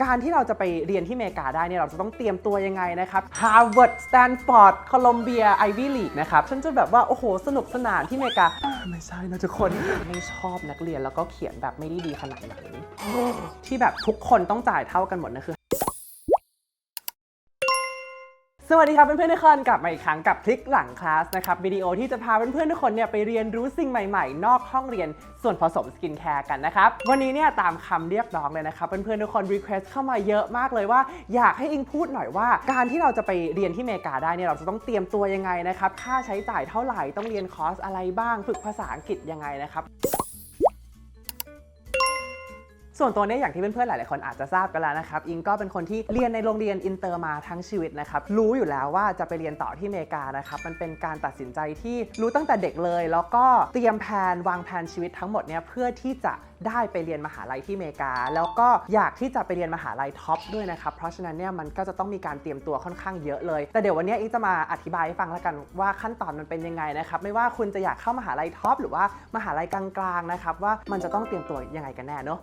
การที่เราจะไปเรียนที่อเมริกาได้เนี่ยเราจะต้องเตรียมตัวยังไงนะครับ Harvard Stanford Columbia Ivy League นะครับฉันจะแบบว่าโอ้โหสนุกสนานที่อเมริกาไม่ใช่นะทุกคนไม่ชอบนักเรียนแล้วก็เขียนแบบไม่ได้ดีขนาดไหนที่แบบทุกคนต้องจ่ายเท่ากันหมดนะคือสวัสดีครับเพื่อนๆทุกคนกลับมาอีกครั้งกับคลิกหลังคลาสนะครับวิดีโอที่จะพาเพื่อนๆทุกคนเนี่ยไปเรียนรู้สิ่งใหม่ๆนอกห้องเรียนส่วนผสมสกินแคร์กันนะครับวันนี้เนี่ยตามคำเรียกร้องเลยนะครับเพื่อนๆทุกคนรีเควสเข้ามาเยอะมากเลยว่าอยากให้อิงพูดหน่อยว่าการที่เราจะไปเรียนที่อเมริกาได้เนี่ยเราจะต้องเตรียมตัวยังไงนะครับค่าใช้จ่ายเท่าไหร่ต้องเรียนคอร์สอะไรบ้างฝึกภาษาอังกฤษยังไงนะครับส่วนตัวนี้อย่างที่เพื่อนๆหลายๆคนอาจจะทราบกันแล้วนะครับอิงก็เป็นคนที่เรียนในโรงเรียนอินเตอร์มาทั้งชีวิตนะครับรู้อยู่แล้วว่าจะไปเรียนต่อที่อเมริกานะครับมันเป็นการตัดสินใจที่รู้ตั้งแต่เด็กเลยแล้วก็เตรียมแผนวางแผนชีวิตทั้งหมดเนี่ยเพื่อที่จะได้ไปเรียนมหาลัยที่อเมริกาแล้วก็อยากที่จะไปเรียนมหาลัยท็อปด้วยนะครับเพราะฉะนั้นเนี่ยมันก็จะต้องมีการเตรียมตัวค่อนข้างเยอะเลยแต่เดี๋ยววันนี้อิงจะมาอธิบายให้ฟังแล้วกันว่าขั้นตอนมันเป็นยังไงนะครับไม่ว่าคุณจะอยากเข้ามหาลัยท็อปหรือว่ามหาลัยกลางๆนะครับว่ามันจะต้องเตรียมตัวยังไงกันแน่เนาะ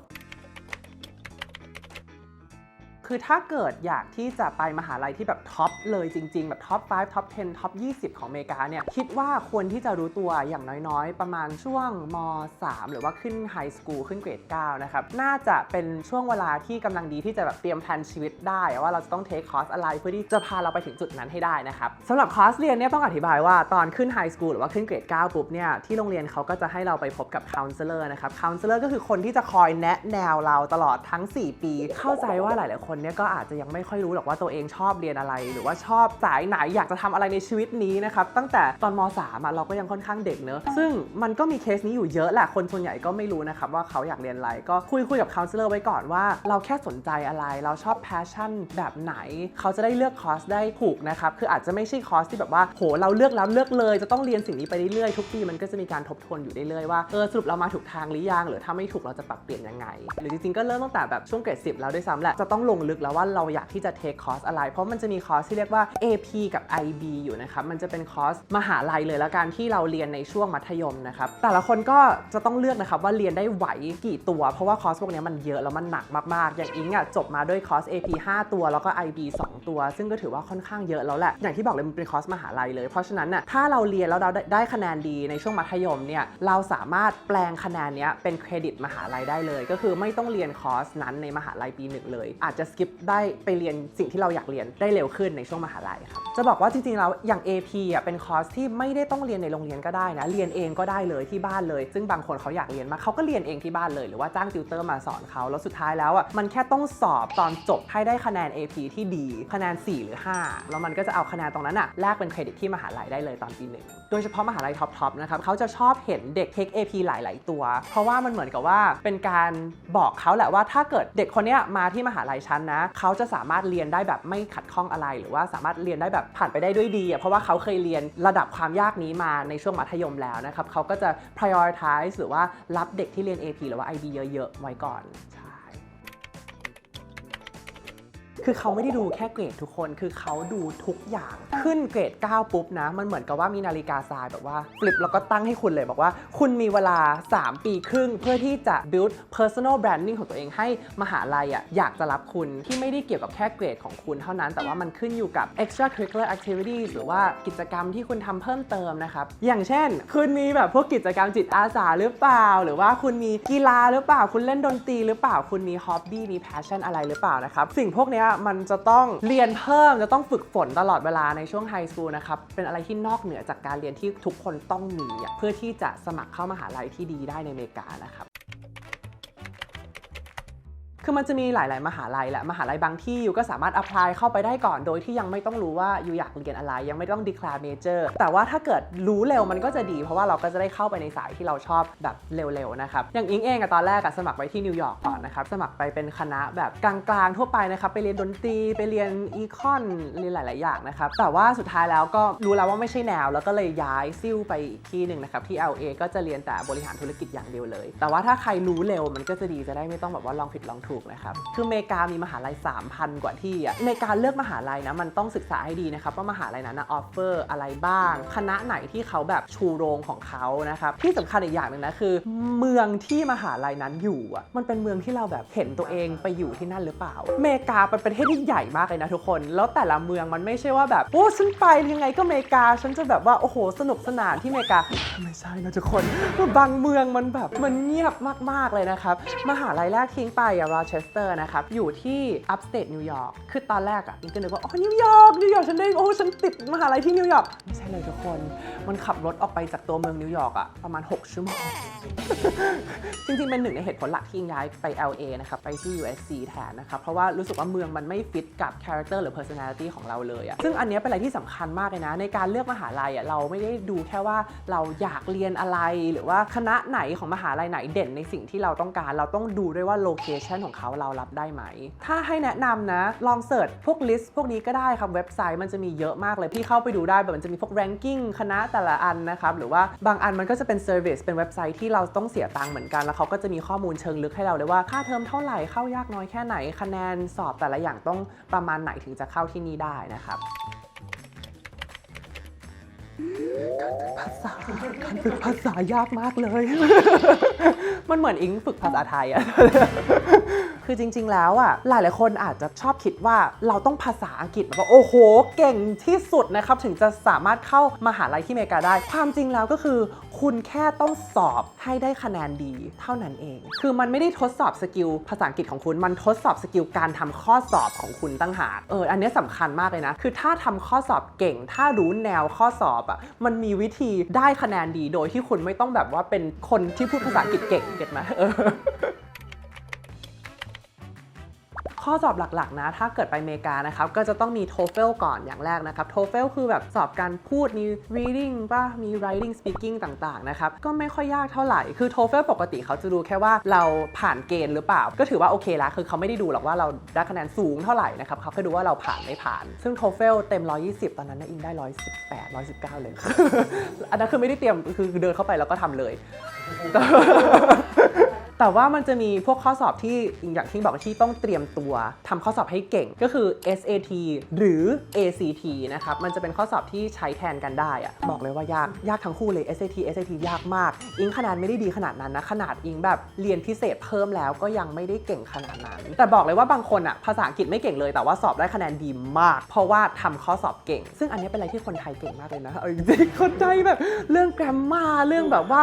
คือถ้าเกิดอยากที่จะไปมหาลัยที่แบบท็อปเลยจริงๆแบบท็อป5ท็อป10ท็อป20ของอเมริกาเนี่ยคิดว่าควรที่จะรู้ตัวอย่างน้อยๆประมาณช่วงม.3 หรือว่าขึ้นไฮสคูลขึ้นเกรด9นะครับน่าจะเป็นช่วงเวลาที่กำลังดีที่จะแบบเตรียมแผนชีวิตได้ว่าเราจะต้องเทคคอร์สอะไรเพื่อที่จะพาเราไปถึงจุดนั้นให้ได้นะครับสำหรับคอร์สเรียนเนี่ยต้องอธิบายว่าตอนขึ้นไฮสคูลหรือว่าขึ้นเกรด9ปุ๊บเนี่ยที่โรงเรียนเขาก็จะให้เราไปพบกับคาวน์เซลเลอร์นะครับคาวน์เซลเลอร์ก็คือคนที่จะคอยแนะแนวเราตลอดทั้ง4ปีเข้าใจว่าหลายๆคนเนี่ยก็อาจจะยังไม่ค่อยรู้หรอกว่าตัวเองชอบเรียนอะไรหรือว่าชอบสายไหนอยากจะทำอะไรในชีวิตนี้นะครับตั้งแต่ตอนม.3 เราก็ยังค่อนข้างเด็กเนอะซึ่งมันก็มีเคสนี้อยู่เยอะแหละคนส่วนใหญ่ก็ไม่รู้นะครับว่าเขาอยากเรียนอะไรก็คุยกับคาวน์เซลเลอร์ไว้ก่อนว่าเราแค่สนใจอะไรเราชอบแพชชั่นแบบไหนเขาจะได้เลือกคอร์สได้ถูกนะครับคืออาจจะไม่ใช่คอร์สที่แบบว่าโหเราเลือกแล้วเลือกเลยจะต้องเรียนสิ่งนี้ไปเรื่อยๆทุกปีมันก็จะมีการทบทวนอยู่เรื่อยๆว่าสรุปเรามาถูกทางหรือยังหรือถ้าไม่ถูกเราจะปรับเปลี่ยนยังไงหรือจริงๆก็เริ่มตั้งแต่แบบช่วงเกรด10แล้วด้วยซ้ำแหละจะต้องลงลึกแล้วว่าเราอยากที่จะเทคคอร์สอะไรเพราะมันจะมีคอร์สที่เรียกว่า AP กับ IB อยู่นะครับมันจะเป็นคอร์สมหาลัยเลยแล้วกันที่เราเรียนในช่วงมัธยมนะครับแต่ละคนก็จะต้องเลือกนะครับว่าเรียนได้ไหวกี่ตัวเพราะว่าคอร์สพวกนี้มันเยอะแล้วมันหนักมากๆอย่างอิงจบมาด้วยคอร์ส AP 5 ตัวแล้วก็ IB 2 ตัวซึ่งก็ถือว่าค่อนข้างเยอะแล้วแหละอย่างที่บอกเลยมันเป็นคอร์สมหาลัยเลยเพราะฉะนั้นน่ะถ้าเราเรียนแล้วเราได้คะแนนดีในช่วงมัธยมเนี่ยเราสามารถแปลงคะแนนนี้เป็นเครดิตมหาลัยได้เลยก็คือไม่ต้องเรียนคอร์สนั้นในมหาลัยปี1เลยอาจจะสกิปได้ไปเรียนสิ่งที่เราอยากเรียนได้เร็วขึ้นในช่วงมหาลัยครับจะบอกว่าจริงๆแล้วอย่าง AP เป็นคอร์สที่ไม่ได้ต้องเรียนในโรงเรียนก็ได้นะเรียนเองก็ได้เลยที่บ้านเลยซึ่งบางคนเขาอยากเรียนมาเขาก็เรียนเองที่บ้านเลยหรือว่าจ้างติวเตอร์มาสอนเขาแล้วสุดท้ายแล้วมันแค่ต้องสอบตอนจบให้ได้คะแนน AP ที่ดีคะแนน4หรือ5แล้วมันก็จะเอาคะแนนตรงนั้นแลกเป็นเครดิตที่มหาลัยได้เลยตอนปี1โดยเฉพาะมหาลัยท็อปนะครับเขาจะชอบเห็นเด็กเทค AP หลายๆตัวเพราะว่ามันเหมือนกับว่าเป็นการบอกเขาแหละว่าถ้าเกิดเด็กคนนี้มาที่มหาลัยชั้นนะเขาจะสามารถเรียนได้แบบไม่ขัดข้องอะไรหรือว่าสามารถเรียนได้แบบผ่านไปได้ด้วยดีเพราะว่าเขาเคยเรียนระดับความยากนี้มาในช่วงมัธยมแล้วนะครับเขาก็จะ prioritize หรือว่ารับเด็กที่เรียน AP หรือว่า IB เยอะๆไว้ก่อนคือเขาไม่ได้ดูแค่เกรดทุกคนคือเขาดูทุกอย่างขึ้นเกรด9ปุ๊บนะมันเหมือนกับว่ามีนาฬิกาทรายแบบว่าฟลิปแล้วก็ตั้งให้คุณเลยบอกว่าคุณมีเวลา3 ปีครึ่งเพื่อที่จะ build personal branding ของตัวเองให้มหาลัยอยากจะรับคุณที่ไม่ได้เกี่ยวกับแค่เกรดของคุณเท่านั้นแต่ว่ามันขึ้นอยู่กับ extracurricular activities หรือว่ากิจกรรมที่คุณทำเพิ่มเติมนะครับอย่างเช่นคุณมีแบบพวกกิจกรรมจิตอาสาหรือเปล่าหรือว่าคุณมีกีฬาหรือเปล่าคุณเล่นดนตรีหรือเปล่าคุณมี hobby มี passion อะไรหรือเปล่านะครับสิ่งพวกนี้มันจะต้องเรียนเพิ่มจะต้องฝึกฝนตลอดเวลาในช่วงไฮสคูลนะครับเป็นอะไรที่นอกเหนือจากการเรียนที่ทุกคนต้องมีเพื่อที่จะสมัครเข้ามหาลัยที่ดีได้ในอเมริกานะครับคือมันจะมีหลายๆมหาลัยแหละมหาลัยบางที่ยูก็สามารถ apply เข้าไปได้ก่อนโดยที่ยังไม่ต้องรู้ว่ายูอยากเรียนอะไรยังไม่ต้อง declare major แต่ว่าถ้าเกิดรู้เร็วมันก็จะดีเพราะว่าเราก็จะได้เข้าไปในสายที่เราชอบแบบเร็วๆนะครับอย่างอิงเองตอนแรกสมัครไปที่นิวยอร์กก่อนนะครับสมัครไปเป็นคณะแบบกลางๆทั่วไปนะครับไปเรียนดนตรีไปเรียนอีคอนเรียนหลายๆอย่างนะครับแต่ว่าสุดท้ายแล้วก็รู้แล้วว่าไม่ใช่แนวแล้วก็เลยย้ายซิ่วไปอีกที่หนึ่งนะครับที่ LA ก็จะเรียนแต่บริหารธุรกิจอย่างเดียวเลยแต่ว่าถ้าใครรู้เร็วมันก็จะดีจะได้ไม่ต้องแบบว่าลองผิดลองถูก ถูกนะครับคืออเมริกามีมหาลัย 3,000 กว่าที่อ่ะในการเลือกมหาลัยนะมันต้องศึกษาให้ดีนะครับว่ามหาลัยนั้นออฟเฟอร์อะไรบ้างคณะไหนที่เขาแบบชูโรงของเขานะครับที่สำคัญอีกอย่างหนึ่งนะคือเมืองที่มหาลัยนั้นอยู่อ่ะมันเป็นเมืองที่เราแบบเห็นตัวเองไปอยู่ที่นั่นหรือเปล่าอเมริกาเป็นประเทศที่ใหญ่มากเลยนะทุกคนแล้วแต่ละเมืองมันไม่ใช่ว่าแบบโอ้ฉันไปยังไงก็อเมริกาฉันจะแบบว่าโอ้โหสนุกสนานที่อเมริกาไม่ใช่นะทุกคนบางเมืองมันแบบมันเงียบมากๆเลยนะครับมหาลัยแรกทิ้งไปโรเชสเตอร์นะครับอยู่ที่ upstate นิวยอร์กคือตอนแรกอ่ะอิงก็นึกว่าอ๋อนิวยอร์กฉันได้โอ้ฉันติดมหาลัยที่นิวยอร์กไม่ใช่เลยทุกคนมันขับรถออกไปจากตัวเมืองนิวยอร์กอ่ะประมาณ6 ชั่วโมง จริงๆเป็นหนึ่งในเหตุผลหลักที่ย้ายไป LA นะครับไปที่ USC แทนนะครับเพราะว่ารู้สึกว่าเมืองมันไม่ฟิตกับ character หรือ personality ของเราเลยอะซึ่งอันนี้เป็นอะไรที่สำคัญมากเลยนะในการเลือกมหาลัยอะเราไม่ได้ดูแค่ว่าเราอยากเรียนอะไรหรือว่าคณะไหนของมหาลัยไหนเด่นในสิ่งที่เราต้องการเราต้องดูด้วยว่า location ของเขาเรารับได้ไหมถ้าให้แนะนำนะลองเสิร์ชพวก list พวกนี้ก็ได้ครับเว็บไซต์มันจะมีเยอะมากเลยพี่เข้าไปดูได้แบบมันจะมีพวก ranking คณะแต่ละอันนะครับหรือว่าบางอันมันก็จะเป็น service เป็นเว็บไซต์ที่เราต้องเสียตังค์เหมือนกันแล้วเขาก็จะมีข้อมูลเชิงลึกให้เราเลยว่าค่าเทอมเท่าไหร่เข้ายากน้อยแค่ไหนคะแนนสอบแต่ละอย่างต้องประมาณไหนถึงจะเข้าที่นี่ได้นะครับการฝึกภาษายากมากเลย มันเหมือนอิงฝึกภาษาไทยอะ คือจริงๆแล้วอ่ะหลายๆคนอาจจะชอบคิดว่าเราต้องภาษาอังกฤษแบบว่าโอ้โหเก่งที่สุดนะครับถึงจะสามารถเข้ามหาลัยที่อเมริกาได้ความจริงแล้วก็คือคุณแค่ต้องสอบให้ได้คะแนนดีเท่านั้นเองคือมันไม่ได้ทดสอบสกิลภาษาอังกฤษของคุณมันทดสอบสกิลการทำข้อสอบของคุณตั้งหากอันนี้สำคัญมากเลยนะคือถ้าทำข้อสอบเก่งถ้ารู้แนวข้อสอบอ่ะมันมีวิธีได้คะแนนดีโดยที่คุณไม่ต้องแบบว่าเป็นคนที่พูดภาษาอังกฤษเก่งเก็ทไหมข้อสอบหลักๆนะถ้าเกิดไปอเมริกานะครับก็จะต้องมี TOEFL ก่อนอย่างแรกนะครับ TOEFL คือแบบสอบการพูดมี reading ป่ะมี writing speaking ต่างๆนะครับก็ไม่ค่อยยากเท่าไหร่คือ TOEFL ปกติเขาจะดูแค่ว่าเราผ่านเกณฑ์หรือเปล่าก็ถือว่าโอเคแล้วคือเขาไม่ได้ดูหรอกว่าเราได้คะแนนสูงเท่าไหร่นะครับเขาแค่ดูว่าเราผ่านไม่ผ่านซึ่ง TOEFL เต็ม120ตอนนั้นนะอิงได้118 119เลย อันนั้นคือไม่ได้เตรียมคือเดินเข้าไปแล้วก็ทำเลย แต่ว่ามันจะมีพวกข้อสอบที่อย่างที่บอกที่ต้องเตรียมตัวทำข้อสอบให้เก่งก็คือ SAT หรือ ACT นะครับมันจะเป็นข้อสอบที่ใช้แทนกันได้อะบอกเลยว่ายากทั้งคู่เลย SAT ยากมากอิงคะแนนไม่ได้ดีขนาดนั้นนะขนาดอิงแบบเรียนพิเศษเพิ่มแล้วก็ยังไม่ได้เก่งขนาดนั้นแต่บอกเลยว่าบางคนอะภาษาอังกฤษไม่เก่งเลยแต่ว่าสอบได้คะแนนดีมากเพราะว่าทำข้อสอบเก่งซึ่งอันนี้เป็นอะไรที่คนไทยเก่งมากเลยนะจริงๆคนไทยแบบเรื่อง grammar เรื่องแบบว่า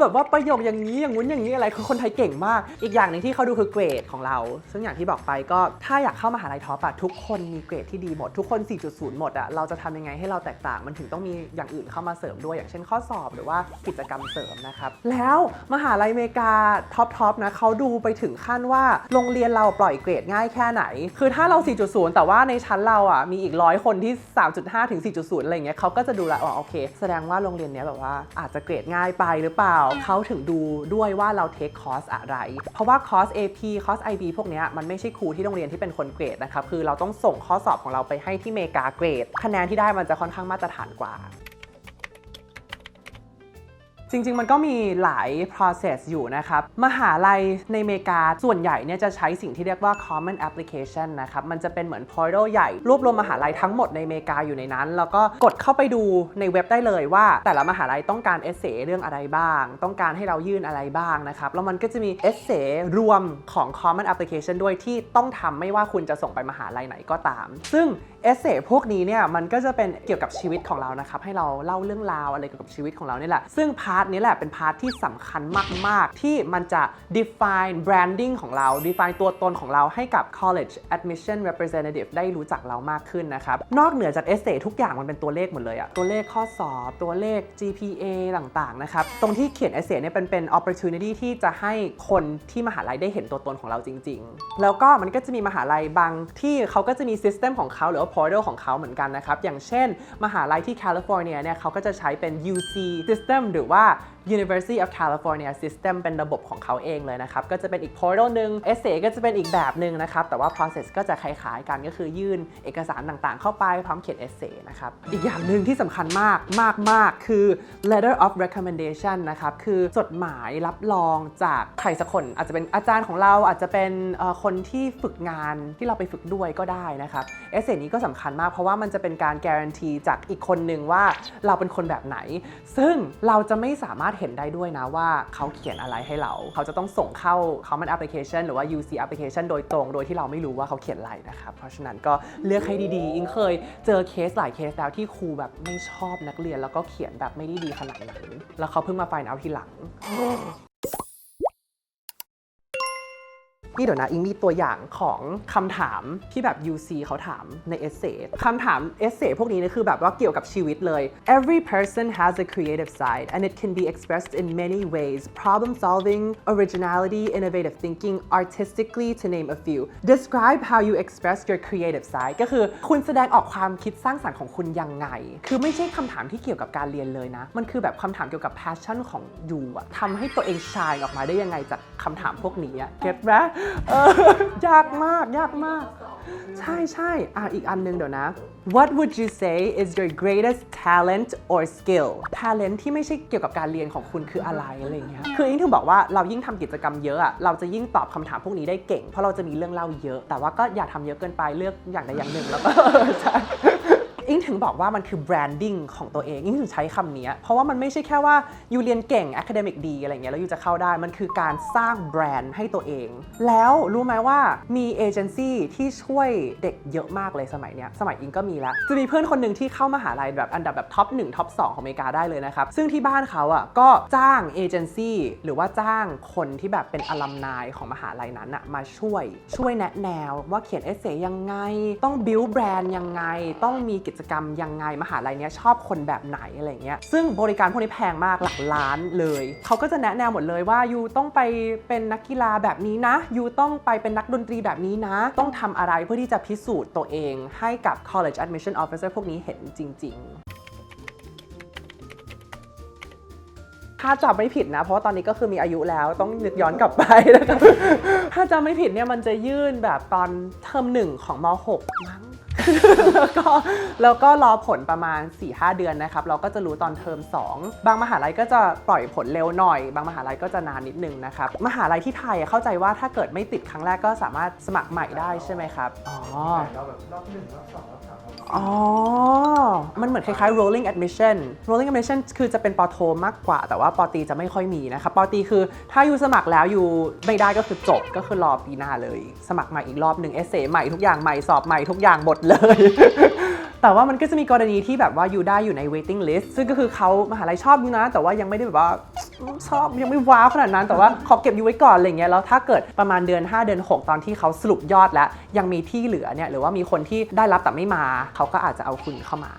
แบบว่าประโยคอย่างนี้อย่างงู้นอย่างนี้อะไรคือคนไทยเก่งมากอีกอย่างหนึ่งที่เขาดูคือเกรดของเราซึ่งอย่างที่บอกไปก็ถ้าอยากเข้ามหาลัยท็อปอะทุกคนมีเกรดที่ดีหมดทุกคน 4.0 หมดอะเราจะทำยังไงให้เราแตกต่างมันถึงต้องมีอย่างอื่นเข้ามาเสริมด้วยอย่างเช่นข้อสอบหรือว่ากิจกรรมเสริมนะครับแล้วมหาลัยอเมริกาท็อปนะเขาดูไปถึงขั้นว่าโรงเรียนเราปล่อยเกรดง่ายแค่ไหนคือถ้าเรา 4.0 แต่ว่าในชั้นเราอะมีอีก100คนที่ 3.5 ถึง 4.0 อะไรเงี้ยเขาก็จะดูแลโอเคแสดงว่าโรงเรียนเนี้ยแบบว่าอาจจะเกรดง่ายไปหรือเปล่าเขาถึงดูด้วยว่าเราเทคคอร์สอะไรเพราะว่าคอร์ส AP คอร์ส IB พวกนี้มันไม่ใช่ครูที่โรงเรียนที่เป็นคนเกรดนะครับคือเราต้องส่งข้อสอบของเราไปให้ที่อเมริกาเกรดคะแนนที่ได้มันจะค่อนข้างมาตรฐานกว่าจริงๆมันก็มีหลาย process อยู่นะครับมหาลัยในอเมริกาส่วนใหญ่เนี่ยจะใช้สิ่งที่เรียกว่า common application นะครับมันจะเป็นเหมือน portal ใหญ่รวบรวมมหาลัยทั้งหมดในอเมริกาอยู่ในนั้นแล้วก็กดเข้าไปดูในเว็บได้เลยว่าแต่ละมหาลัยต้องการ essay เรื่องอะไรบ้างต้องการให้เรายื่นอะไรบ้างนะครับแล้วมันก็จะมี essay รวมของ common application ด้วยที่ต้องทำไม่ว่าคุณจะส่งไปมหาลัยไหนก็ตามซึ่งเอเซ่พวกนี้เนี่ยมันก็จะเป็นเกี่ยวกับชีวิตของเรานะครับให้เราเล่าเรื่องราวอะไรเกี่ยวกับชีวิตของเรานี่แหละซึ่งพาร์ทนี้แหละเป็นพาร์ทที่สำคัญมากๆที่มันจะ define branding ของเรา define ตัวตนของเราให้กับ college admission representative ได้รู้จักเรามากขึ้นนะครับนอกเหนือจากเอเซ่ทุกอย่างมันเป็นตัวเลขหมดเลยอะตัวเลขข้อสอบตัวเลข GPA ต่างๆนะครับตรงที่เขียนเอเซ่เนี่ยเป็น opportunity ที่จะให้คนที่มหาลัยได้เห็นตัวตนของเราจริงๆแล้วก็มันก็จะมีมหาลัยบางที่เขาก็จะมี system ของเขาหรือว่าportal ของเขาเหมือนกันนะครับอย่างเช่นมหาลัยที่แคลิฟอร์เนียเนี่ยเขาก็จะใช้เป็น UC system หรือว่า University of California System เป็นระบบของเขาเองเลยนะครับก็จะเป็นอีก portal นึง essay ก็จะเป็นอีกแบบนึงนะครับแต่ว่า process ก็จะคล้ายๆกันก็คือยื่นเอกสารต่างๆเข้าไปพร้อมเขียน essay นะครับอีกอย่างหนึ่งที่สำคัญมากคือ letter of recommendation นะครับคือจดหมายรับรองจากใครสักคนอาจจะเป็นอาจารย์ของเราอาจจะเป็นคนที่ฝึกงานที่เราไปฝึกด้วยก็ได้นะครับ essay นี้ก็สำคัญมากเพราะว่ามันจะเป็นการ guarantee จากอีกคนนึงว่าเราเป็นคนแบบไหนซึ่งเราจะไม่สามารถเห็นได้ด้วยนะว่าเขาเขียนอะไรให้เราเขาจะต้องส่งเข้า common application หรือว่า UC application โดยตรงโดยที่เราไม่รู้ว่าเขาเขียนอะไรนะครับเพราะฉะนั้นก็เลือกให้ดีๆอิงเคยเจอเคสหลายเคสแล้วที่ครูแบบไม่ชอบนักเรียนแล้วก็เขียนแบบไม่ได้ดีขนาดนั้นแล้วเขาเพิ่งมา find out ทีหลังนี่เดี๋ยวนะอิงมีตัวอย่างของคำถามที่แบบ UC เขาถามใน essay คำถาม essay พวกนี้เนี่ยคือแบบว่าเกี่ยวกับชีวิตเลย Every person has a creative side and it can be expressed in many ways problem solving originality innovative thinking artistically to name a few describe how you express your creative side ก็คือคุณแสดงออกความคิดสร้างสรรค์ของคุณยังไงคือไม่ใช่คำถามที่เกี่ยวกับการเรียนเลยนะมันคือแบบคำถามเกี่ยวกับ passion ของยูอะทำให้ตัวเอง shine ออกมาได้ยังไงจากคำถามพวกนี้เก็ตไหมยากมากใช่อีกอันนึงเดี๋ยวนะ What would you say is your greatest talent or skill talent ที่ไม่ใช่เกี่ยวกับการเรียนของคุณคืออะไรอะไรเงี้ยคือยิ่งถึงบอกว่าเรายิ่งทำกิจกรรมเยอะเราจะยิ่งตอบคำถามพวกนี้ได้เก่งเพราะเราจะมีเรื่องเล่าเยอะแต่ว่าก็อย่าทำเยอะเกินไปเลือกอย่างใดอย่างหนึ่งแล้วก็ใช่อิงถึงบอกว่ามันคือ branding ของตัวเองอิงถึงใช้คำนี้เพราะว่ามันไม่ใช่แค่ว่ายูเรียนเก่ง academic ดีอะไรเงี้ยแล้วยูจะเข้าได้มันคือการสร้างแบรนด์ให้ตัวเองแล้วรู้ไหมว่ามีเอเจนซี่ที่ช่วยเด็กเยอะมากเลยสมัยเนี้ยสมัยอิงก็มีแล้วจะมีเพื่อนคนหนึ่งที่เข้ามหาลัยแบบอันดับแบบท็อป1ท็อป2ของอเมริกาได้เลยนะครับซึ่งที่บ้านเขาก็จ้างเอเจนซี่หรือว่าจ้างคนที่แบบเป็นอลัมนายของมหาลัยนั้นมาช่วยแนะแนวว่าเขียนเอเซ่ยังไงต้อง build แบรนด์ยังไงต้องมีกิจกรรมยังไงมหาลัยเนี้ยชอบคนแบบไหนอะไรเงี้ยซึ่งบริการพวกนี้แพงมากหลักล้านเลยเขาก็จะแนะแนวหมดเลยว่ายูต้องไปเป็นนักกีฬาแบบนี้นะยูต้องไปเป็นนักดนตรีแบบนี้นะต้องทำอะไรเพื่อที่จะพิสูจน์ตัวเองให้กับ college admission officer พวกนี้เห็นจริงๆถ้าจำไม่ผิดนะเพราะว่าตอนนี้ก็คือมีอายุแล้วต้องนึกย้อนกลับไปนะครับถ้าจำไม่ผิดเนี่ยมันจะยื่นแบบตอนเทอม1ของม.6 มั้งแล้วก็รอผลประมาณ 4-5 เดือนนะครับเราก็จะรู้ตอนเทอม2บางมหาลัยก็จะปล่อยผลเร็วหน่อยบางมหาลัยก็จะนานนิดนึงนะครับมหาลัยที่ไทยเข้าใจว่าถ้าเกิดไม่ติดครั้งแรกก็สามารถสมัครใหม่ได้ใช่ไหมครับเราแบบรอบ1รอบ2รอบ3รอบ4มันเหมือนคล้ายๆ rolling admission คือจะเป็นป.โทมากกว่าแต่ว่าป.ตรีจะไม่ค่อยมีนะครับป.ตรีคือถ้าอยู่สมัครแล้วอยู่ไม่ได้ก็คือจบก็คือรอปีหน้าเลยสมัครใหม่อีกรอบหนึ่งเอเซ่ใหม่ทุกอย่างใหม่สอบใหม่ทุกอย่างหมดเลย แต่ว่ามันก็จะมีกรณีที่แบบว่าอยู่ได้อยู่ใน waiting list ซึ่งก็คือเขามหาลัยชอบอยู่นะแต่ว่ายังไม่ได้แบบว่าชอบยังไม่ว้าวขนาดนั้นแต่ว่าขอเก็บอยู่ไว้ก่อนอะไรเงี้ยแล้วถ้าเกิดประมาณเดือน5เดือน6ตอนที่เขาสรุปยอดแล้วยังมีที่เหลือเนี่ยหรือว่ามีคนที่ได้รับแต่ไม่มาเขาก็อาจจะเอาคุณเข้ามา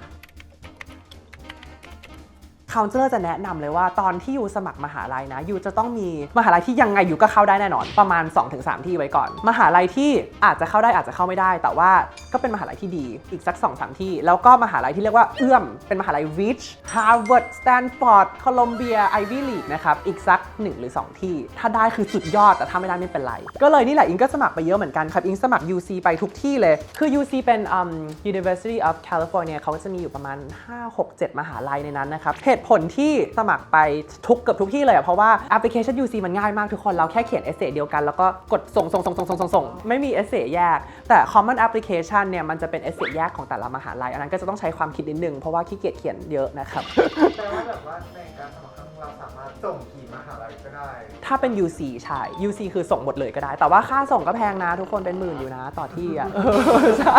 Counselor จะแนะนำเลยว่าตอนที่ยูสมัครมหาลัยนะยูจะต้องมีมหาลัยที่ยังไงยูก็เข้าได้แน่นอนประมาณ 2-3 ที่ไว้ก่อนมหาลัยที่อาจจะเข้าได้อาจจะเข้าไม่ได้แต่ว่าก็เป็นมหาลัยที่ดีอีกสัก 2-3 ที่แล้วก็มหาลัยที่เรียกว่าเอื้อมเป็นมหาลัย Rich Harvard Stanford Columbia Ivy League นะครับอีกสัก1หรือ2ที่ถ้าได้คือสุดยอดแต่ถ้าไม่ได้ไม่เป็นไรก็เลยนี่แหละอิงก็สมัครไปเยอะเหมือนกันครับอิงสมัคร UC ไปทุกที่เลยคือ UC เป็นUniversity of California เขาก็จะมีอยู่ประมาณ 5-6-7 มหาลัยในนั้นนะครับเหตุผลที่สมัครไปเกือบทุกที่เลยเพราะว่าแอปพลิเคชัน UC มันง่ายมากทุกคนเราแค่เขียนเอเซ่เดียวกันแล้วก็กดส่งไม่มีเอเซ่แยกแต่ Common Application เนี่ยมันจะเป็นเอเซ่แยกของแต่ละมหาลัยอันนั้นก็จะต้องใช้ความคิดนิดนึงเพราะว่าขี้เกียจเขียนเยอะนะครับแต่ว่าแบบว่าในการสมัครครั้งเราสามารถส่งกี่มหาลัยก็ได้ถ้าเป็น UC ใช่ UC คือส่งหมดเลยก็ได้แต่ว่าค่าส่งก็แพงนะทุกคนเป็นหมื่นอยู่นะต่อที่ใช่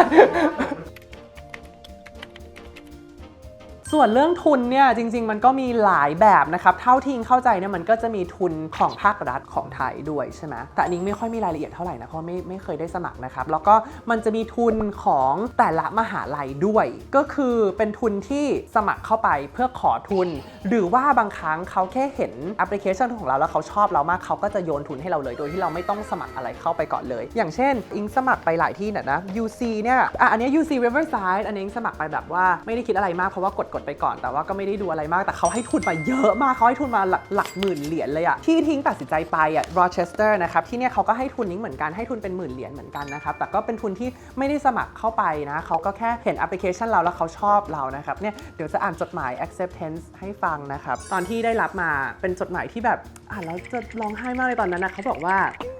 ส่วนเรื่องทุนเนี่ยจริงๆมันก็มีหลายแบบนะครับเท่าที่อิงเข้าใจเนี่ยมันก็จะมีทุนของภาครัฐของไทยด้วยใช่ไหมแต่อันนี้ไม่ค่อยมีรายละเอียดเท่าไหร่นะเพราะไม่เคยได้สมัครนะครับแล้วก็มันจะมีทุนของแต่ละมหาลัยด้วยก็คือเป็นทุนที่สมัครเข้าไปเพื่อขอทุนหรือว่าบางครั้งเขาแค่เห็นแอปพลิเคชันของเราแล้วเขาชอบเรามากเขาก็จะโยนทุนให้เราเลยโดยที่เราไม่ต้องสมัครอะไรเข้าไปก่อนเลยอย่างเช่นอิงสมัครไปหลายที่นะ UC เนี่ยอันนี้ UC Riverside อันนี้อิงสมัครไปแบบว่าไม่ได้คิดอะไรมากเพราะว่ากด ดไปก่อนแต่ว่าก็ไม่ได้ดูอะไรมากแต่เขาให้ทุนมาเยอะมากเขาให้ทุนมาหลักหมื่นเหรียญเลยอะที่ทิ้งตัดสินใจไปอะโรเชสเตอร์นะครับที่เนี่ยเขาก็ให้ทุนนิ้งเหมือนกันให้ทุนเป็นหมื่นเหรียญเหมือนกันนะครับแต่ก็เป็นทุนที่ไม่ได้สมัครเข้าไปนะเขาก็แค่เห็นแอปพลิเคชันเราแล้วเขาชอบเรานะครับเนี่ยเดี๋ยวจะอ่านจดหมาย acceptance ให้ฟังนะครับตอนที่ได้รับมาเป็นจดหมายที่แบบอ่านแล้วจะร้องไห้มากเลยตอนนั้นนะเขาบอกว่า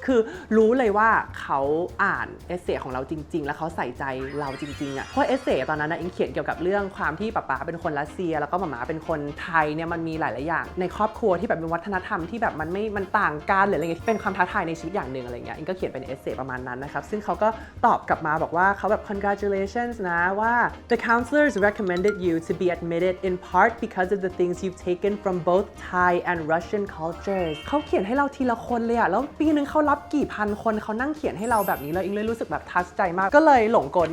คือรู้เลยว่าเขาอ่านเอเซ่ของเราจริงๆแล้วเขาใส่ใจเราจริงๆอ่ะเพราะเอเซ่ตอนนั้นนะอิงเขียนเกี่ยวกับเรื่องความที่ป๊าเป็นคนรัสเซียแล้วก็หม่าเป็นคนไทยเนี่ยมันมีหลายๆอย่างในครอบครัวที่แบบเป็นวัฒนธรรมที่แบบมันต่างกันหรืออะไรเงี้ยเป็นความท้าทายในชีวิตอย่างหนึ่งอะไรเงี้ยอิงก็เขียนเป็นเอเซ่ประมาณนั้นนะครับซึ่งเขาก็ตอบกลับมาบอกว่าเขาแบบ congratulations นะว่า the counselors recommended you to be admitted in part because of the things you've taken from both Thai and Russian cultures เขาเขียนให้เราทีละคนเลยอะแล้วปีนึงเขารับกี่พันคนเขานั่งเขียนให้เราแบบนี้เลยอิงเลยรู้สึกแบบทัชใจมากก็เลยหลงกล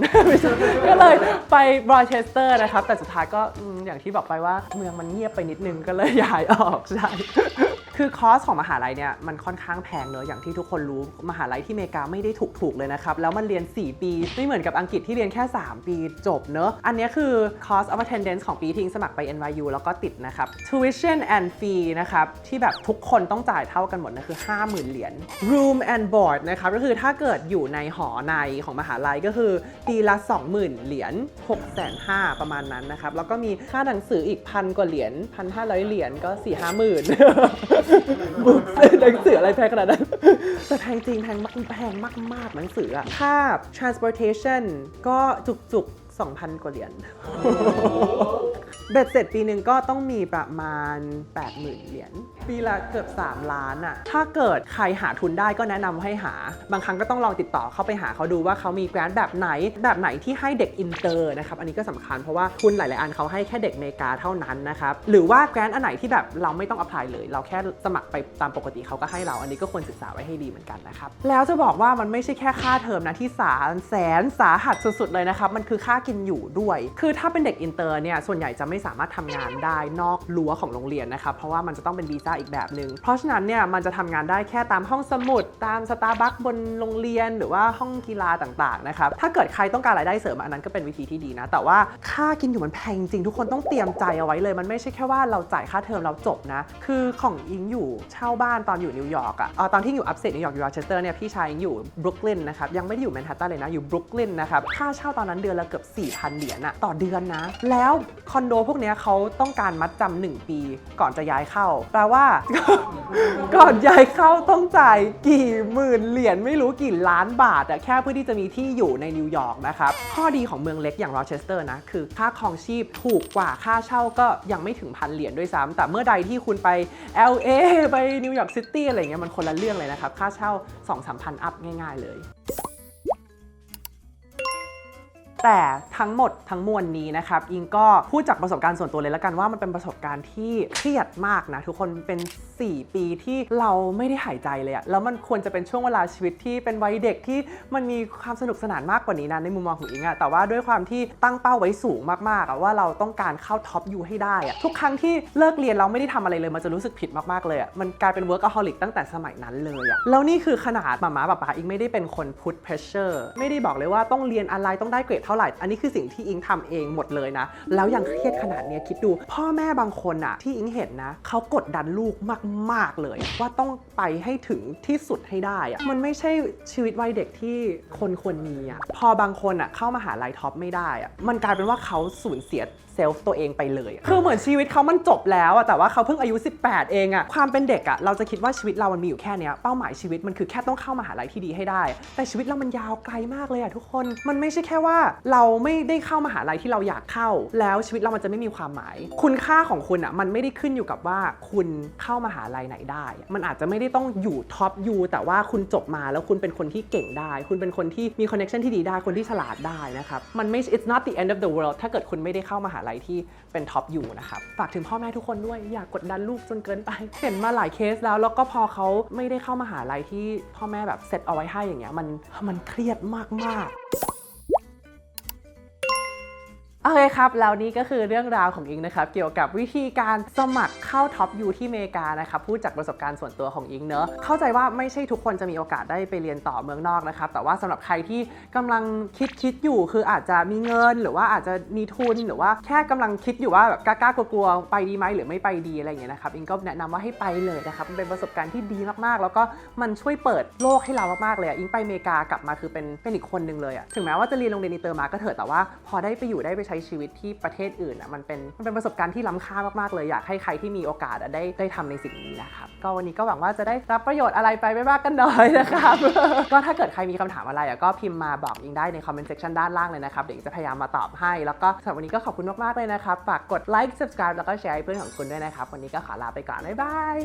ก็เลยไปโรเชสเตอร์นะครับแต่สุดท้ายก็อย่างที่บอกไปว่าเมืองมันเงียบไปนิดนึงก็เลยย้ายออกใช่ คือคอร์สของมหาลัยเนี่ยมันค่อนข้างแพงเนอะอย่างที่ทุกคนรู้มหาลัยที่อเมริกาไม่ได้ถูกเลยนะครับแล้วมันเรียน4ปีไม่เหมือนกับอังกฤษที่เรียนแค่3ปีจบเนอะอันนี้คือ cost of attendance ของปีทิ้งสมัครไป NYU แล้วก็ติดนะครับ tuition and fee นะครับที่แบบทุกคนต้องจ่ายเท่ากันหมดนะคือ 50,000 เหรียญ room and board นะครับก็คือถ้าเกิดอยู่ในหอในของมหาลัยก็คือปีละ 20,000 เหรียญ 650,000 ประมาณนั้นนะครับแล้วก็มีค่าหนังสืออีก1,000 กว่าเหรียญ 1,500 เหรียญก็ 4-5 หมื่น บุ๊กหนังสืออะไรแพงขนาดนั้นแต่แพงจริงแพงมากหนังสืออะค่า transportation ก็จุก 2,000 กว่าเหรียญ เบ็ดเสร็จปีหนึ่งก็ต้องมีประมาณ 80,000 เหรียญปีละเกือบ3 ล้านอะถ้าเกิดใครหาทุนได้ก็แนะนำให้หาบางครั้งก็ต้องลองติดต่อเข้าไปหาเขาดูว่าเขามีแกรนต์แบบไหนที่ให้เด็กอินเตอร์นะครับอันนี้ก็สำคัญเพราะว่าทุนหลายๆอันเขาให้แค่เด็กอเมริกาเท่านั้นนะครับหรือว่าแกรนต์อันไหนที่แบบเราไม่ต้องอพพลายเลยเราแค่สมัครไปตามปกติเขาก็ให้เราอันนี้ก็ควรศึกษาไว้ให้ดีเหมือนกันนะครับแล้วจะบอกว่ามันไม่ใช่แค่ค่าเทอมนะที่แสนสาหัสสุดๆเลยนะครับมันคือค่ากินอยู่ด้วยคือถ้าเป็นเด็กอินเตอร์เนี่ยส่วนใหญ่จะไม่สามารถทำงานได้นอกรั้วของโรงเรียนนะครับเพราะว่ามันจะต้องเป็นวีซ่าอีกแบบนึงเพราะฉะนั้นเนี่ยมันจะทำงานได้แค่ตามห้องสมุดตามสตาร์บัคบนโรงเรียนหรือว่าห้องกีฬาต่างๆนะครับถ้าเกิดใครต้องการรายได้เสริมอันนั้นก็เป็นวิธีที่ดีนะแต่ว่าค่ากินอยู่มันแพงจริงทุกคนต้องเตรียมใจเอาไว้เลยมันไม่ใช่แค่ว่าเราจ่ายค่าเทอมเราจบนะคือของอิงอยู่เช่าบ้านตอนอยู่นิวยอร์กอะตอนที่อยู่อัพสเตทนิวยอร์กอยู่โรเชสเตอร์เนี่ยพี่ชายอิงอยู่บรุกลินนะครับยังไม่ได้อยู่แมนฮัตตันเลยนะอยู่บรุกลินนะครับค่าเช่าตอนนั้นเดือนละเกือบ 4,000 เหรียญอะต่อเดือนนะแล้วคอนโดพวกนี้เขาต้องการมัดจำ1 ปีก่อนจะย้ายเข้าแปลว่า ก่อนย้ายเข้าต้องจ่ายกี่หมื่นเหรียญไม่รู้กี่ล้านบาทอะแค่เพื่อที่จะมีที่อยู่ในนิวยอร์กนะครับข้อดีของเมืองเล็กอย่างโรเชสเตอร์นะคือค่าครองชีพถูกกว่าค่าเช่าก็ยังไม่ถึง1,000 เหรียญด้วยซ้ำแต่เมื่อใดที่คุณไป LA ไปนิวยอร์กซิตี้อะไรเงี้ยมันคนละเรื่องเลยนะครับค่าเช่า 2-3 พันอัพง่ายๆเลยแต่ทั้งหมดทั้งมวลนี้นะครับอิงก็พูดจากประสบการณ์ส่วนตัวเลยแล้วกันว่ามันเป็นประสบการณ์ที่เครียดมากนะทุกคนเป็น4 ปีที่เราไม่ได้หายใจเลยอะแล้วมันควรจะเป็นช่วงเวลาชีวิตที่เป็นวัยเด็กที่มันมีความสนุกสนานมากกว่านี้นะในมุมมองของอิงอะแต่ว่าด้วยความที่ตั้งเป้าไว้สูงมากๆอะว่าเราต้องการเข้าท็อปยูให้ได้อะทุกครั้งที่เลิกเรียนเราไม่ได้ทำอะไรเลยมันจะรู้สึกผิดมากๆเลยอะมันกลายเป็น workaholic ตั้งแต่สมัยนั้นเลยอะแล้วนี่คือขนาดป๊าอิงไม่ได้เป็นคน put pressure ไม่ได้บอกเลยว่าต้องเรียนอะไรต้องได้เกรดเท่าไหร่อันนี้คือสิ่งที่อิงทำเองหมดเลยนะแล้วยังเครียดขนาดนี้คิดดูพ่อแม่บางคนอะที่อิงเห็นนะเขากดดันลูกมากๆเลยว่าต้องไปให้ถึงที่สุดให้ได้อะมันไม่ใช่ชีวิตวัยเด็กที่คนควรมีอะพอบางคนอะเข้ามหาลัยท็อปไม่ได้อะมันกลายเป็นว่าเขาสูญเสียเซลฟ์ตัวเองไปเลยคือเหมือนชีวิตเขามันจบแล้วอะแต่ว่าเขาเพิ่งอายุ18เองอะความเป็นเด็กอะเราจะคิดว่าชีวิตเรามันมีอยู่แค่นี้เป้าหมายชีวิตมันคือแค่ต้องเข้ามหาลัยที่ดีให้ได้แต่ชีวิตเรามันยาวไกลมากเลยอะทุกคนมันไม่ใช่แค่ว่าเราไม่ได้เข้ามหาลัยที่เราอยากเข้าแล้วชีวิตเรามันจะไม่มีความหมายคุณค่าของคุณอะมันไม่ได้ขึ้นอยู่กับว่าคุณเข้ามหาลัยไหนได้มันอาจจะไม่ได้ต้องอยู่ท็อปยูแต่ว่าคุณจบมาแล้วคุณเป็นคนที่เก่งได้คุณเป็นคนที่มีคอนเนคชั่นที่ดีได้คนที่ฉลาดได้นะครับมันไม่ it's not the end of the world ถ้าเกิดคุณไม่ได้เข้ามหาลัยที่เป็นท็อปอยู่นะครับฝากถึงพ่อแม่ทุกคนด้วยอย่ากกดดันลูกจนเกินไปเห็นมาหลายเคสแล้วก็พอเขาไม่ได้เข้ามหาลัยที่พ่อแม่แบบเซตเอาไว้ให้อย่างเงี้ยมันเครียดมากๆ โอเคครับแล้วนี่ก็คือเรื่องราวของอิงนะครับเกี่ยวกับวิธีการสมัครเข้าท็อปยูที่อเมริกานะครับพูดจากประสบการณ์ส่วนตัวของอิงเนอะเข้าใจว่าไม่ใช่ทุกคนจะมีโอกาสได้ไปเรียนต่อเมืองนอกนะครับแต่ว่าสำหรับใครที่กำลังคิดอยู่คืออาจจะมีเงินหรือว่าอาจจะมีทุนหรือว่าแค่กำลังคิดอยู่ว่าแบบกล้ากลัวๆไปดีไหมหรือไม่ไปดีอะไรอย่างเงี้ยนะครับอิงก็แนะนำว่าให้ไปเลยนะครับมันเป็นประสบการณ์ที่ดีมากๆแล้วก็มันช่วยเปิดโลกให้เรามากๆเลยอิงไปอเมริกากลับมาคือเป็นอีกคนนึงเลยอะถึงแม้ว่าจะเรียนโรงเรียนอินเตอร์มาก็เถอะแต่ว่าพอได้ไปอยู่ได้ไปใช้ชีวิตที่ประเทศอื่นอะมันเป็นประสบการณ์ที่ล้ำค่ามากๆเลยอยากให้ใครที่มีโอกาสได้ทำในสิ่งนี้นะครับก็วันนี้ก็หวังว่าจะได้รับประโยชน์อะไรไปไม่มากก็น้อยนะครับ ก็ถ้าเกิดใครมีคำถามอะไรอะก็พิมพ์มาบอกอิงได้ในคอมเมนต์เซกชันด้านล่างเลยนะครับเดี๋ยวอิงจะพยายามมาตอบให้แล้วก็สำหรับวันนี้ก็ขอบคุณมากๆเลยนะครับฝากกดไลค์ subscribe แล้วก็แชร์ให้เพื่อนของคุณด้วยนะครับวันนี้ก็ขอลาไปก่อนบ๊ายบาย